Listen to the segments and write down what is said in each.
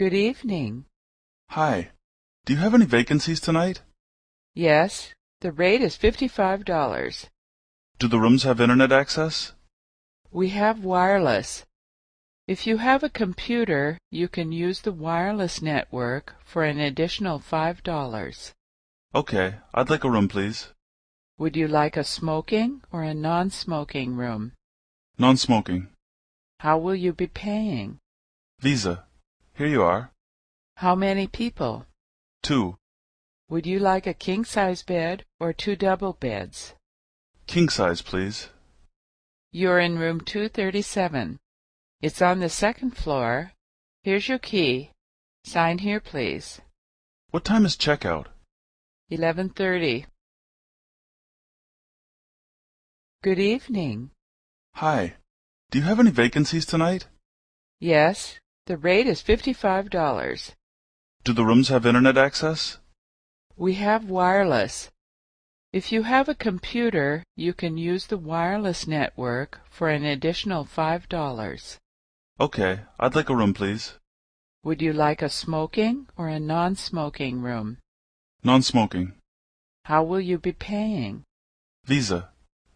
Good evening. Hi. Do you have any vacancies tonight? Yes, the rate is $55. Do the rooms have internet access? We have wireless. If you have a computer, you can use the wireless network for an additional $5. Okay, I'd like a room, please. Would you like a smoking or a non-smoking room? Non-smoking. How will you be paying? Visa. Here you are. How many people? 2. Would you like a king-size bed or 2 double beds? King size, please. You're in room 237. It's on the second floor. Here's your key. Sign here, please. What time is checkout? 11:30. Good evening. Hi. Do you have any vacancies tonight? Yes, the rate is $55. Do the rooms have internet access? We have wireless. If you have a computer, you can use the wireless network for an additional $5. Okay, I'd like a room, please. Would you like a smoking or a non-smoking room? Non-smoking. How will you be paying? Visa.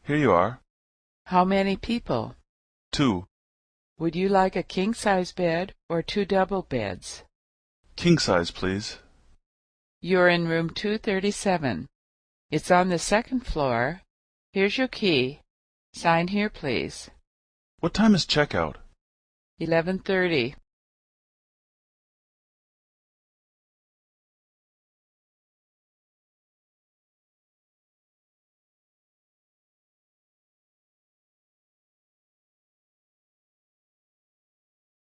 Here you are. How many people? 2. Would you like a king-size bed or 2 double beds? King size, please. You're in room 237. It's on the second floor. Here's your key. Sign here, please. What time is checkout? 11:30.